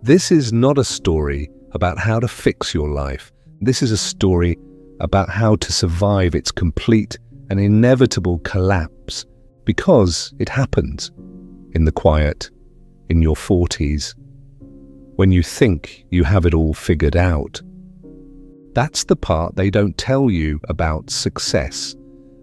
This is not a story about how to fix your life. This is a story about how to survive its complete and inevitable collapse, because it happens in the quiet, in your 40s, when you think you have it all figured out. That's the part they don't tell you about success,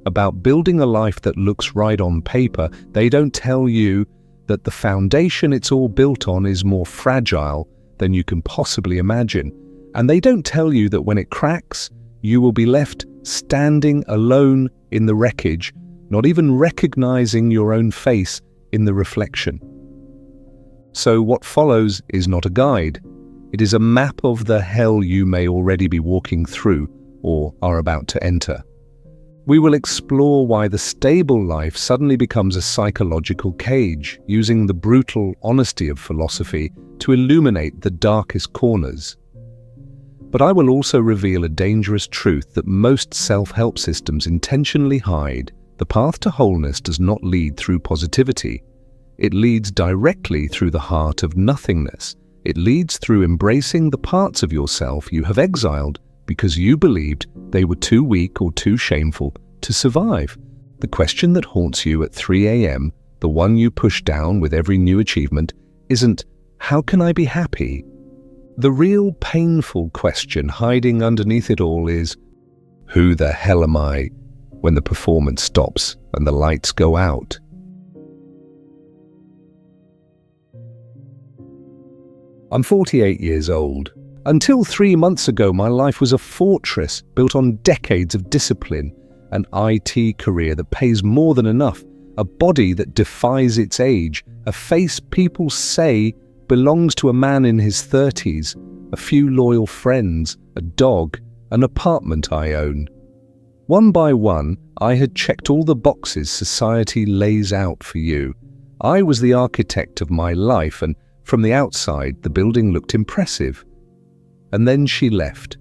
about building a life that looks right on paper. They don't tell you that the foundation it's all built on is more fragile than you can possibly imagine. And they don't tell you that when it cracks, you will be left standing alone in the wreckage, not even recognizing your own face in the reflection. So what follows is not a guide. It is a map of the hell you may already be walking through or are about to enter. We will explore why the stable life suddenly becomes a psychological cage, using the brutal honesty of philosophy to illuminate the darkest corners. But I will also reveal a dangerous truth that most self-help systems intentionally hide. The path to wholeness does not lead through positivity. It leads directly through the heart of nothingness. It leads through embracing the parts of yourself you have exiled because you believed they were too weak or too shameful to survive. The question that haunts you at 3 a.m., the one you push down with every new achievement, isn't, how can I be happy? The real painful question hiding underneath it all is, who the hell am I when the performance stops and the lights go out? I'm 48 years old. Until 3 months ago, my life was a fortress built on decades of discipline, an IT career that pays more than enough, a body that defies its age, a face people say belongs to a man in his 30s, a few loyal friends, a dog, an apartment I own. One by one, I had checked all the boxes society lays out for you. I was the architect of my life, and from the outside, the building looked impressive. And then she left.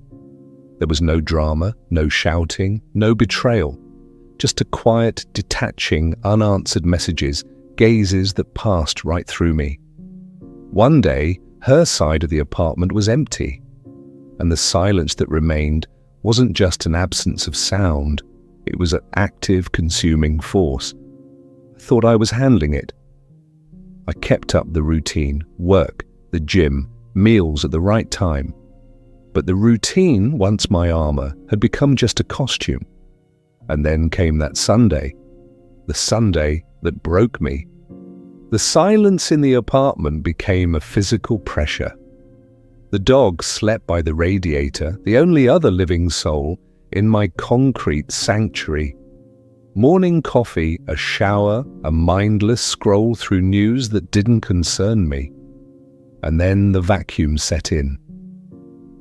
There was no drama, no shouting, no betrayal. Just a quiet, detaching, unanswered messages, gazes that passed right through me. One day, her side of the apartment was empty, and the silence that remained wasn't just an absence of sound, it was an active, consuming force. I thought I was handling it. I kept up the routine, work, the gym, meals at the right time. But the routine, once my armor, had become just a costume. And then came that Sunday, the Sunday that broke me. The silence in the apartment became a physical pressure. The dog slept by the radiator, the only other living soul in my concrete sanctuary. Morning coffee, a shower, a mindless scroll through news that didn't concern me. And then the vacuum set in.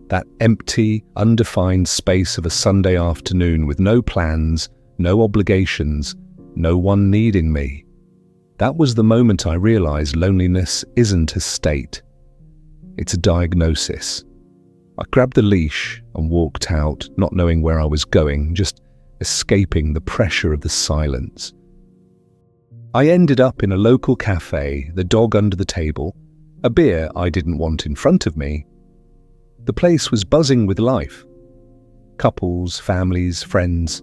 That empty, undefined space of a Sunday afternoon with no plans, no obligations, no one needing me. That was the moment I realized loneliness isn't a state. It's a diagnosis. I grabbed the leash and walked out, not knowing where I was going, just escaping the pressure of the silence. I ended up in a local cafe, the dog under the table, a beer I didn't want in front of me. The place was buzzing with life. Couples, families, friends,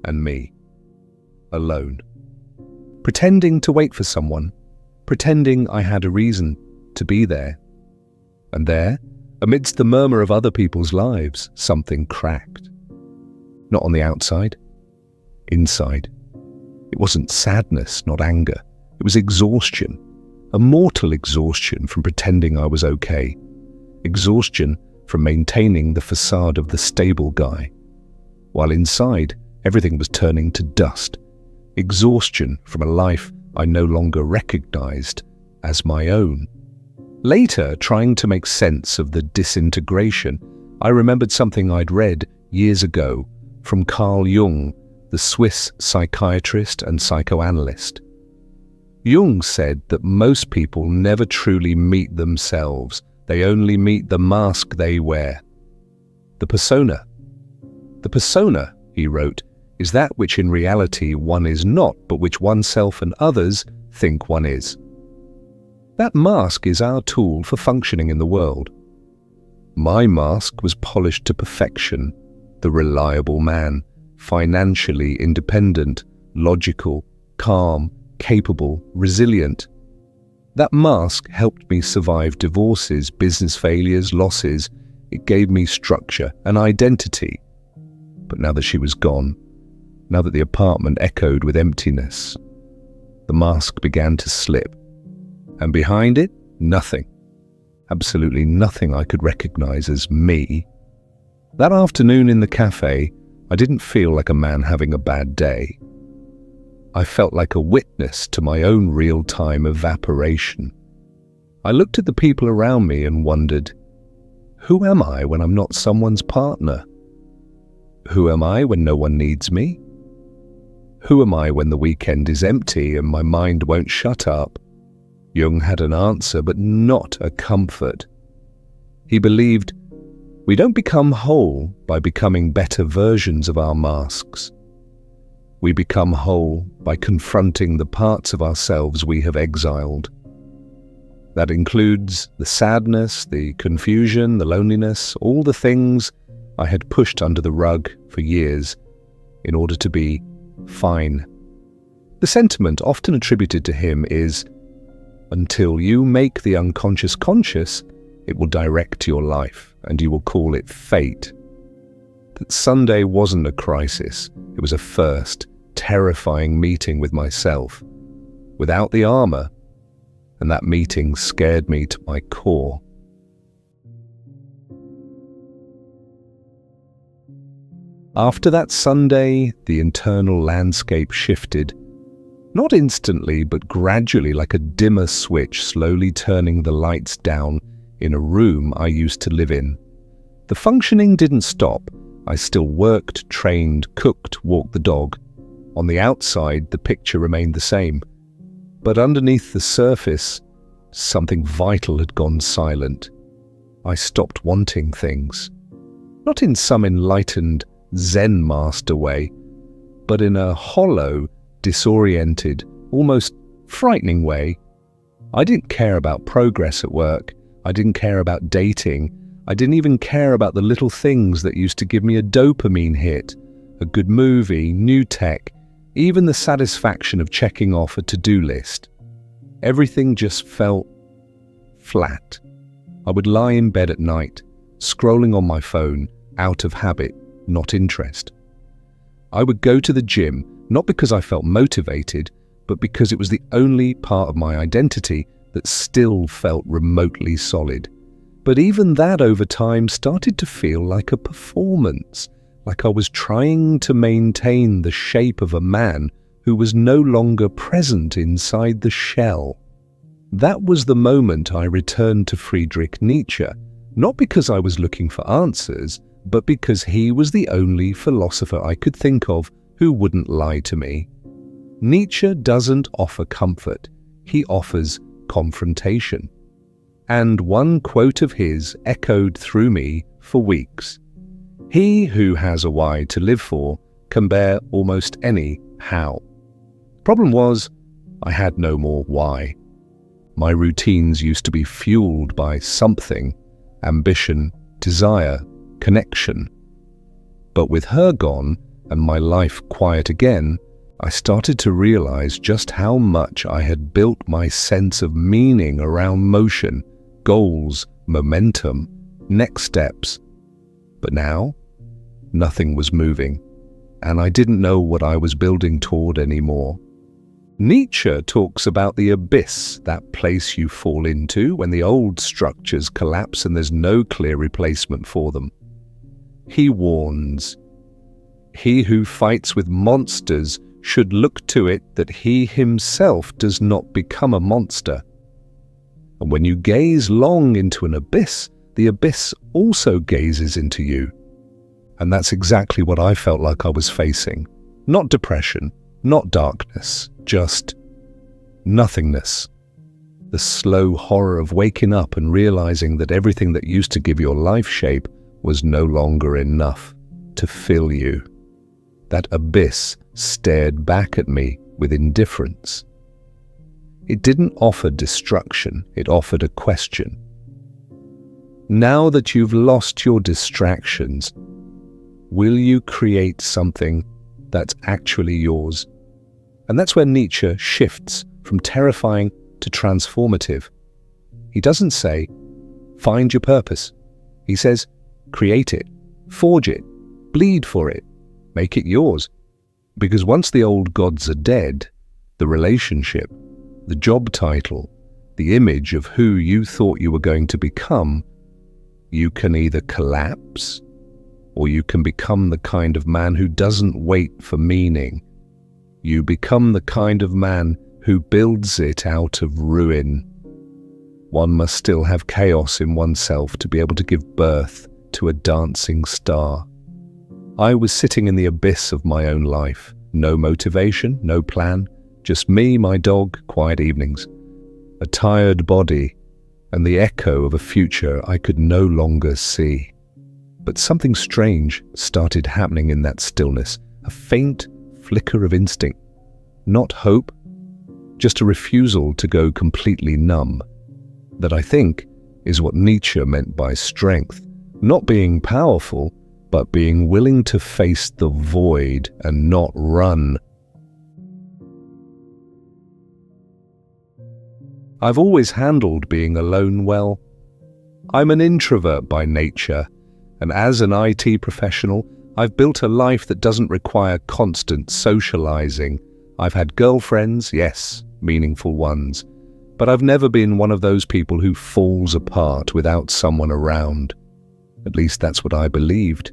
and me. Alone. Pretending to wait for someone. Pretending I had a reason to be there. And there, amidst the murmur of other people's lives, something cracked. Not on the outside. Inside. It wasn't sadness, not anger. It was exhaustion. A mortal exhaustion from pretending I was okay. Exhaustion from maintaining the facade of the stable guy. While inside, everything was turning to dust. Exhaustion from a life I no longer recognized as my own. Later, trying to make sense of the disintegration, I remembered something I'd read years ago from Carl Jung, the Swiss psychiatrist and psychoanalyst. Jung said that most people never truly meet themselves. They only meet the mask they wear. The persona. The persona, he wrote, is that which in reality one is not, but which oneself and others think one is. That mask is our tool for functioning in the world. My mask was polished to perfection, the reliable man, financially independent, logical, calm, capable, resilient. That mask helped me survive divorces, business failures, losses. It gave me structure and identity. But now that she was gone, now that the apartment echoed with emptiness, the mask began to slip. And behind it, nothing. Absolutely nothing I could recognize as me. That afternoon in the cafe, I didn't feel like a man having a bad day. I felt like a witness to my own real-time evaporation. I looked at the people around me and wondered, who am I when I'm not someone's partner? Who am I when no one needs me? Who am I when the weekend is empty and my mind won't shut up? Jung had an answer, but not a comfort. He believed, we don't become whole by becoming better versions of our masks. We become whole by confronting the parts of ourselves we have exiled. That includes the sadness, the confusion, the loneliness, all the things I had pushed under the rug for years in order to be fine. The sentiment often attributed to him is, until you make the unconscious conscious, it will direct your life, and you will call it fate. That Sunday wasn't a crisis, it was a first, terrifying meeting with myself, without the armor, and that meeting scared me to my core. After that Sunday, the internal landscape shifted. Not instantly, but gradually, like a dimmer switch slowly turning the lights down in a room I used to live in. The functioning didn't stop. I still worked, trained, cooked, walked the dog. On the outside, the picture remained the same. But underneath the surface, something vital had gone silent. I stopped wanting things. Not in some enlightened Zen master way, but in a hollow, disoriented, almost frightening way. I didn't care about progress at work. I didn't care about dating. I didn't even care about the little things that used to give me a dopamine hit, a good movie, new tech, even the satisfaction of checking off a to-do list. Everything just felt flat. I would lie in bed at night, scrolling on my phone, out of habit, not interest. I would go to the gym, not because I felt motivated, but because it was the only part of my identity that still felt remotely solid. But even that over time started to feel like a performance, like I was trying to maintain the shape of a man who was no longer present inside the shell. That was the moment I returned to Friedrich Nietzsche, not because I was looking for answers, but because he was the only philosopher I could think of who wouldn't lie to me. Nietzsche doesn't offer comfort, he offers confrontation. And one quote of his echoed through me for weeks. He who has a why to live for can bear almost any how. Problem was, I had no more why. My routines used to be fueled by something, ambition, desire, connection. But with her gone and my life quiet again, I started to realize just how much I had built my sense of meaning around motion, goals, momentum, next steps. But now, nothing was moving, and I didn't know what I was building toward anymore. Nietzsche talks about the abyss, that place you fall into when the old structures collapse and there's no clear replacement for them. He warns, he who fights with monsters should look to it that he himself does not become a monster. And when you gaze long into an abyss, the abyss also gazes into you. And that's exactly what I felt like I was facing. Not depression, not darkness, just nothingness. The slow horror of waking up and realizing that everything that used to give your life shape was no longer enough to fill you. That abyss stared back at me with indifference. It didn't offer destruction, it offered a question. Now that you've lost your distractions, will you create something that's actually yours? And that's where Nietzsche shifts from terrifying to transformative. He doesn't say, find your purpose. He says, create it, forge it, bleed for it, make it yours. Because once the old gods are dead, the relationship, the job title, the image of who you thought you were going to become, you can either collapse or you can become the kind of man who doesn't wait for meaning. You become the kind of man who builds it out of ruin. One must still have chaos in oneself to be able to give birth to a dancing star. I was sitting in the abyss of my own life. No motivation, no plan, just me, my dog, quiet evenings. A tired body, and the echo of a future I could no longer see. But something strange started happening in that stillness, a faint flicker of instinct. Not hope, just a refusal to go completely numb. That, I think, is what Nietzsche meant by strength. Not being powerful, but being willing to face the void and not run. I've always handled being alone well. I'm an introvert by nature, and as an IT professional, I've built a life that doesn't require constant socializing. I've had girlfriends, yes, meaningful ones, but I've never been one of those people who falls apart without someone around. At least that's what I believed.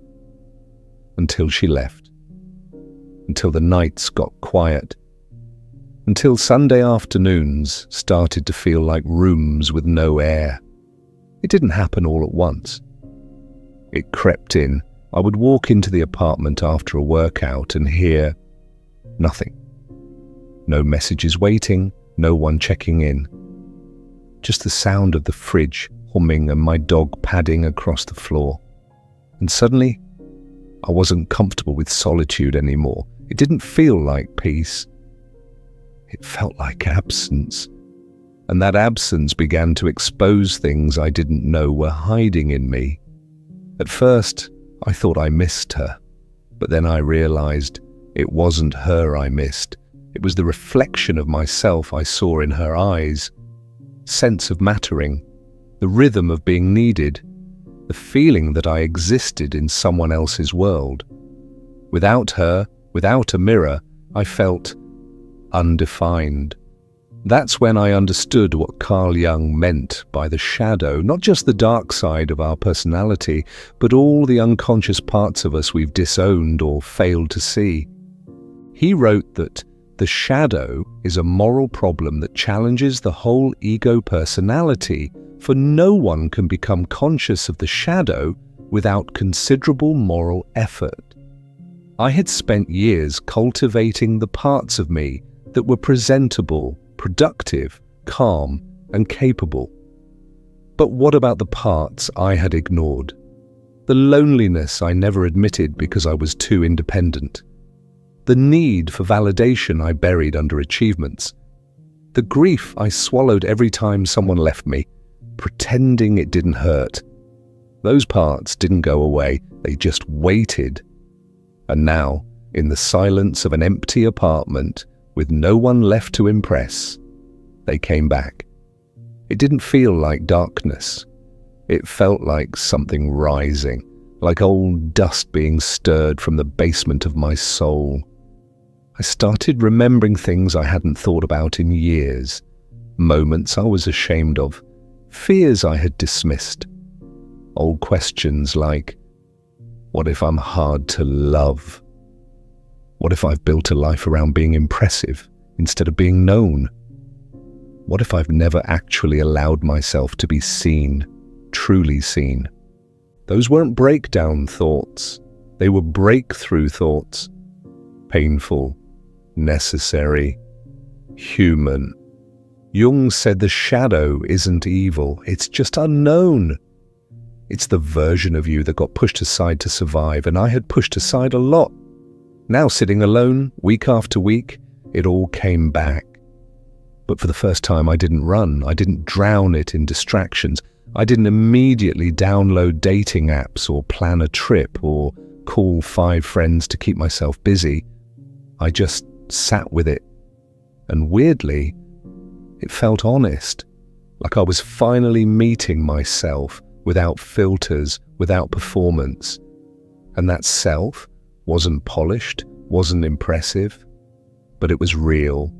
Until she left. Until the nights got quiet. Until Sunday afternoons started to feel like rooms with no air. It didn't happen all at once. It crept in. I would walk into the apartment after a workout and hear nothing. No messages waiting, no one checking in. Just the sound of the fridge humming and my dog padding across the floor. And suddenly, I wasn't comfortable with solitude anymore. It didn't feel like peace. It felt like absence. And that absence began to expose things I didn't know were hiding in me. At first, I thought I missed her. But then I realized it wasn't her I missed. It was the reflection of myself I saw in her eyes. Sense of mattering, the rhythm of being needed, the feeling that I existed in someone else's world. Without her, without a mirror, I felt undefined. That's when I understood what Carl Jung meant by the shadow, not just the dark side of our personality, but all the unconscious parts of us we've disowned or failed to see. He wrote that the shadow is a moral problem that challenges the whole ego personality, for no one can become conscious of the shadow without considerable moral effort. I had spent years cultivating the parts of me that were presentable, productive, calm, and capable. But what about the parts I had ignored? The loneliness I never admitted because I was too independent. The need for validation I buried under achievements. The grief I swallowed every time someone left me, pretending it didn't hurt. Those parts didn't go away, they just waited. And now, in the silence of an empty apartment, with no one left to impress, they came back. It didn't feel like darkness. It felt like something rising, like old dust being stirred from the basement of my soul. I started remembering things I hadn't thought about in years, moments I was ashamed of, fears I had dismissed. Old questions like, what if I'm hard to love? What if I've built a life around being impressive instead of being known? What if I've never actually allowed myself to be seen, truly seen? Those weren't breakdown thoughts. They were breakthrough thoughts. Painful, necessary, human. Jung said the shadow isn't evil, it's just unknown. It's the version of you that got pushed aside to survive, and I had pushed aside a lot. Now sitting alone, week after week, it all came back. But for the first time, I didn't run. I didn't drown it in distractions. I didn't immediately download dating apps or plan a trip or call 5 friends to keep myself busy. I just sat with it. And weirdly, it felt honest, like I was finally meeting myself without filters, without performance. And that self wasn't polished, wasn't impressive, but it was real.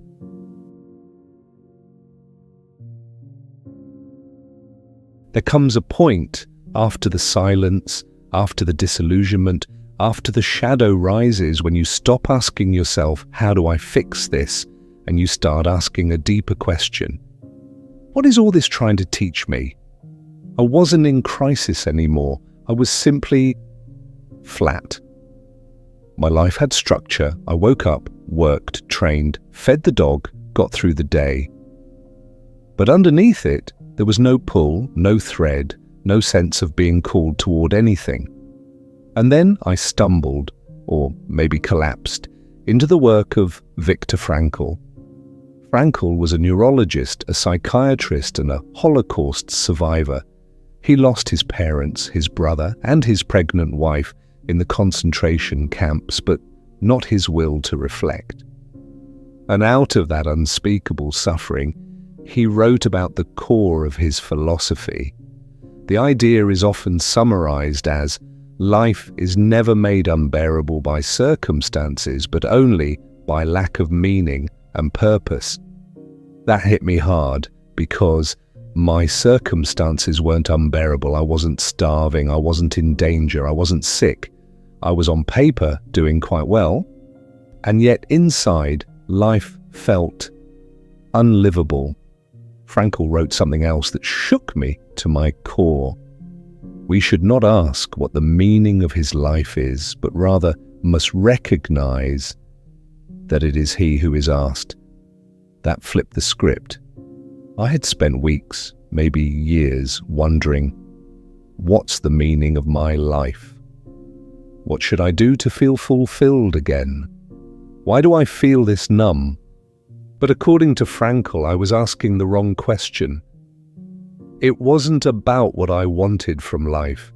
There comes a point after the silence, after the disillusionment, after the shadow rises, when you stop asking yourself, how do I fix this? And you start asking a deeper question. What is all this trying to teach me? I wasn't in crisis anymore. I was simply flat. My life had structure. I woke up, worked, trained, fed the dog, got through the day. But underneath it, there was no pull, no thread, no sense of being called toward anything. And then I stumbled, or maybe collapsed, into the work of Viktor Frankl. Frankl was a neurologist, a psychiatrist, and a Holocaust survivor. He lost his parents, his brother, and his pregnant wife in the concentration camps, but not his will to reflect. And out of that unspeakable suffering, he wrote about the core of his philosophy. The idea is often summarized as, life is never made unbearable by circumstances, but only by lack of meaning and purpose. That hit me hard because my circumstances weren't unbearable. I wasn't starving, I wasn't in danger, I wasn't sick. I was on paper doing quite well, and yet inside, life felt unlivable. Frankl wrote something else that shook me to my core. We should not ask what the meaning of his life is, but rather must recognize that it is he who is asked. That flipped the script. I had spent weeks, maybe years, wondering, what's the meaning of my life? What should I do to feel fulfilled again? Why do I feel this numb? But according to Frankl, I was asking the wrong question. It wasn't about what I wanted from life.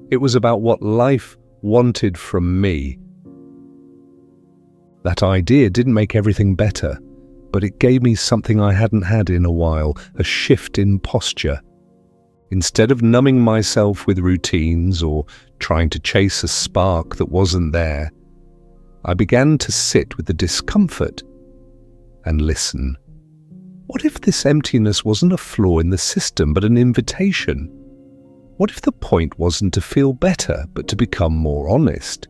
It was about what life wanted from me. That idea didn't make everything better, but it gave me something I hadn't had in a while, a shift in posture. Instead of numbing myself with routines or trying to chase a spark that wasn't there, I began to sit with the discomfort and listen. What if this emptiness wasn't a flaw in the system, but an invitation? What if the point wasn't to feel better, but to become more honest?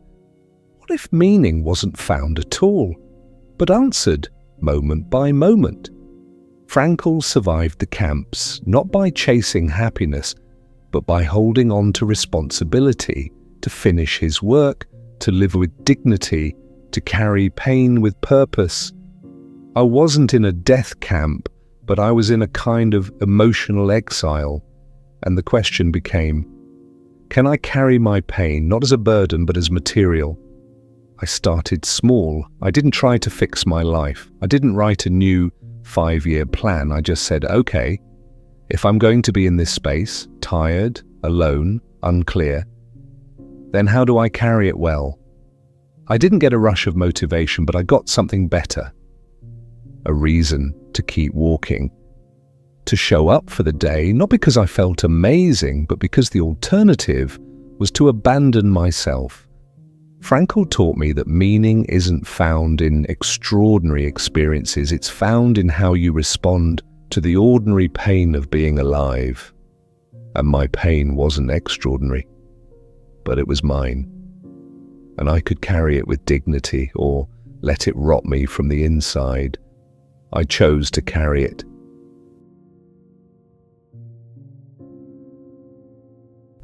What if meaning wasn't found at all, but answered moment by moment? Frankl survived the camps, not by chasing happiness, but by holding on to responsibility, to finish his work, to live with dignity, to carry pain with purpose. I wasn't in a death camp, but I was in a kind of emotional exile, and the question became, can I carry my pain not as a burden but as material? I started small. I didn't try to fix my life. I didn't write a new 5-year plan. I just said, okay, if I'm going to be in this space, tired, alone, unclear, then how do I carry it well? I didn't get a rush of motivation, but I got something better. A reason to keep walking. To show up for the day, not because I felt amazing, but because the alternative was to abandon myself. Frankl taught me that meaning isn't found in extraordinary experiences, it's found in how you respond to the ordinary pain of being alive. And my pain wasn't extraordinary, but it was mine. And I could carry it with dignity or let it rot me from the inside. I chose to carry it.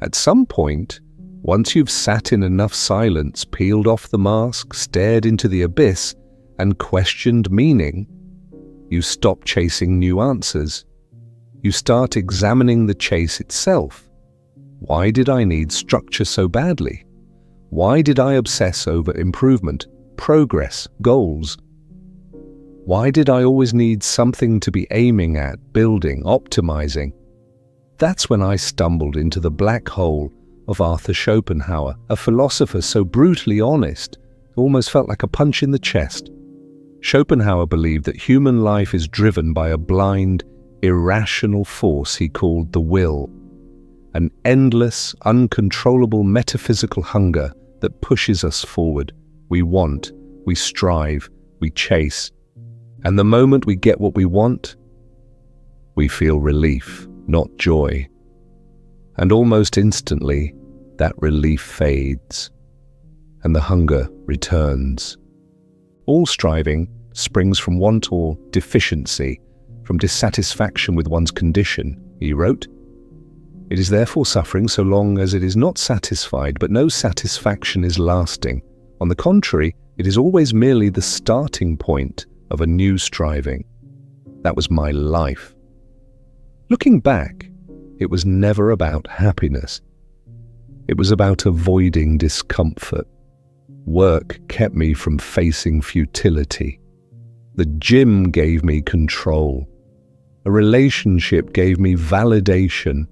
At some point, once you've sat in enough silence, peeled off the mask, stared into the abyss, and questioned meaning, you stop chasing new answers. You start examining the chase itself. Why did I need structure so badly? Why did I obsess over improvement, progress, goals? Why did I always need something to be aiming at, building, optimizing? That's when I stumbled into the black hole of Arthur Schopenhauer, a philosopher so brutally honest, it almost felt like a punch in the chest. Schopenhauer believed that human life is driven by a blind, irrational force he called the will, an endless, uncontrollable metaphysical hunger that pushes us forward. We want, we strive, we chase. And the moment we get what we want, we feel relief, not joy. And almost instantly, that relief fades, and the hunger returns. All striving springs from want or deficiency, from dissatisfaction with one's condition, he wrote. It is therefore suffering so long as it is not satisfied, but no satisfaction is lasting. On the contrary, it is always merely the starting point of a new striving. That was my life. Looking back, it was never about happiness. It was about avoiding discomfort. Work kept me from facing futility. The gym gave me control. A relationship gave me validation.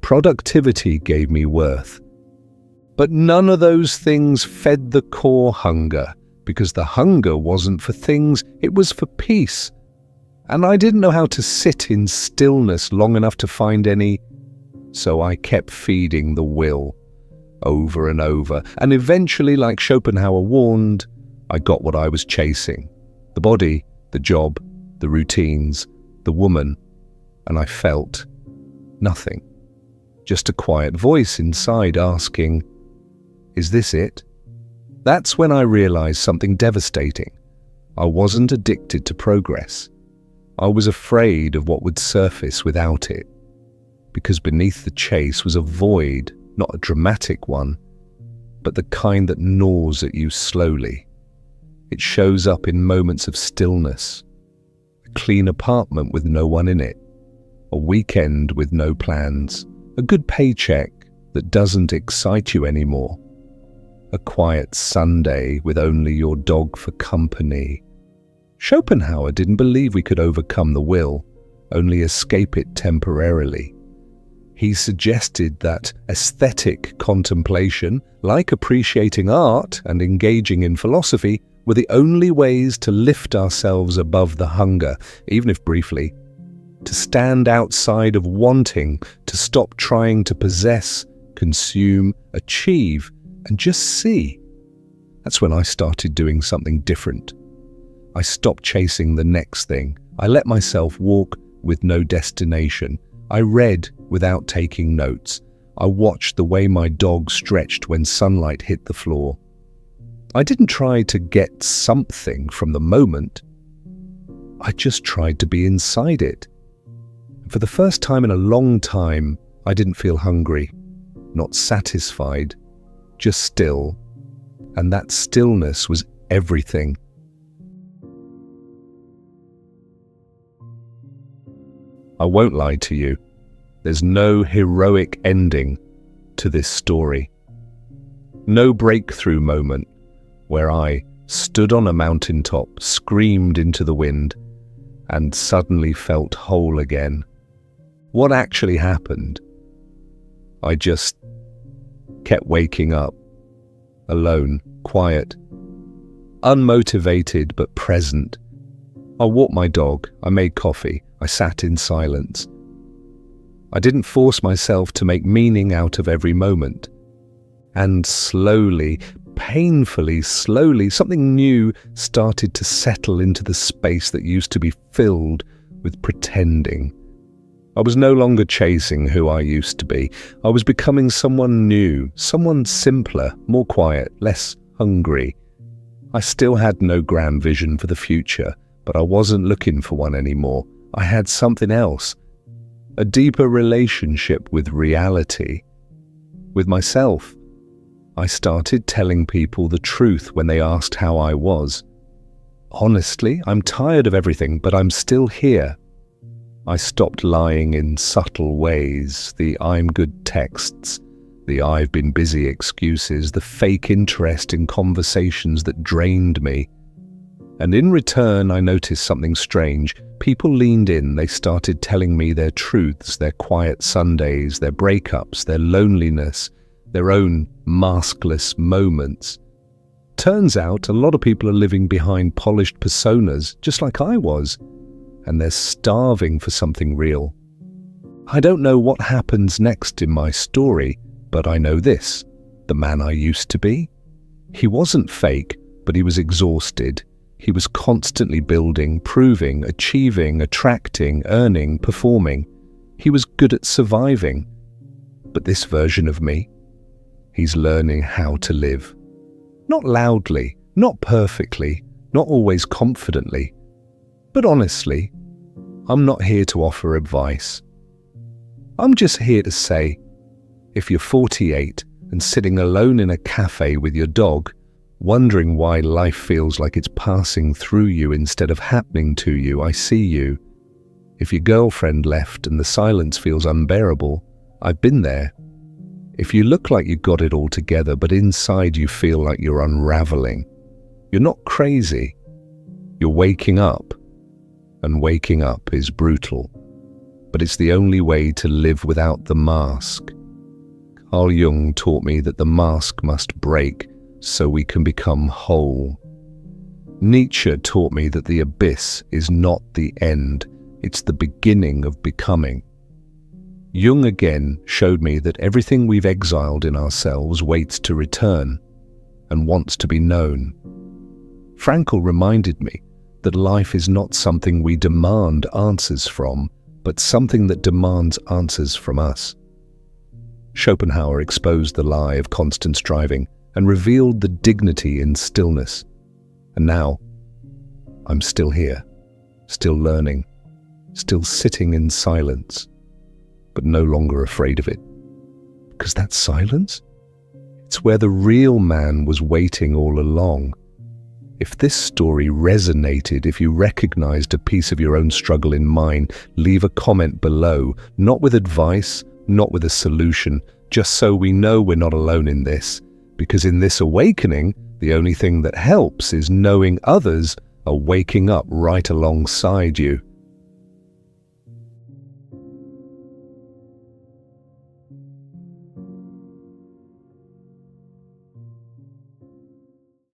Productivity gave me worth. But none of those things fed the core hunger, because the hunger wasn't for things, it was for peace. And I didn't know how to sit in stillness long enough to find any, so I kept feeding the will, over and over, and eventually, like Schopenhauer warned, I got what I was chasing. The body, the job, the routines, the woman, and I felt nothing. Just a quiet voice inside asking, is this it? That's when I realized something devastating. I wasn't addicted to progress. I was afraid of what would surface without it, because beneath the chase was a void, not a dramatic one, but the kind that gnaws at you slowly. It shows up in moments of stillness, a clean apartment with no one in it, a weekend with no plans, a good paycheck that doesn't excite you anymore, a quiet Sunday with only your dog for company. Schopenhauer didn't believe we could overcome the will, only escape it temporarily. He suggested that aesthetic contemplation, like appreciating art and engaging in philosophy, were the only ways to lift ourselves above the hunger, even if briefly, to stand outside of wanting, to stop trying to possess, consume, achieve, and just see. That's when I started doing something different. I stopped chasing the next thing. I let myself walk with no destination. I read without taking notes. I watched the way my dog stretched when sunlight hit the floor. I didn't try to get something from the moment. I just tried to be inside it. For the first time in a long time, I didn't feel hungry, not satisfied, just still. And that stillness was everything. I won't lie to you. There's no heroic ending to this story. No breakthrough moment where I stood on a mountaintop, screamed into the wind, and suddenly felt whole again. What actually happened? I just kept waking up, alone, quiet, unmotivated but present. I walked my dog, I made coffee, I sat in silence. I didn't force myself to make meaning out of every moment. And slowly, painfully slowly, something new started to settle into the space that used to be filled with pretending. I was no longer chasing who I used to be. I was becoming someone new, someone simpler, more quiet, less hungry. I still had no grand vision for the future, but I wasn't looking for one anymore. I had something else, a deeper relationship with reality, with myself. I started telling people the truth when they asked how I was. Honestly, I'm tired of everything, but I'm still here. I stopped lying in subtle ways, the I'm good texts, the I've been busy excuses, the fake interest in conversations that drained me. And in return, I noticed something strange. People leaned in, they started telling me their truths, their quiet Sundays, their breakups, their loneliness, their own maskless moments. Turns out a lot of people are living behind polished personas, just like I was, and they're starving for something real. I don't know what happens next in my story, but I know this: the man I used to be, he wasn't fake, but he was exhausted. He was constantly building, proving, achieving, attracting, earning, performing. He was good at surviving. But this version of me, he's learning how to live. Not loudly, not perfectly, not always confidently, but honestly. I'm not here to offer advice. I'm just here to say, if you're 48 and sitting alone in a cafe with your dog, wondering why life feels like it's passing through you instead of happening to you, I see you. If your girlfriend left and the silence feels unbearable, I've been there. If you look like you got it all together, but inside you feel like you're unraveling, you're not crazy. You're waking up. And waking up is brutal. But it's the only way to live without the mask. Carl Jung taught me that the mask must break so we can become whole. Nietzsche taught me that the abyss is not the end, it's the beginning of becoming. Jung again showed me that everything we've exiled in ourselves waits to return and wants to be known. Frankl reminded me that life is not something we demand answers from, but something that demands answers from us. Schopenhauer exposed the lie of constant striving and revealed the dignity in stillness. And now, I'm still here, still learning, still sitting in silence, but no longer afraid of it. Because that silence, it's where the real man was waiting all along. If this story resonated, if you recognized a piece of your own struggle in mine, leave a comment below, not with advice, not with a solution, just so we know we're not alone in this. Because in this awakening, the only thing that helps is knowing others are waking up right alongside you.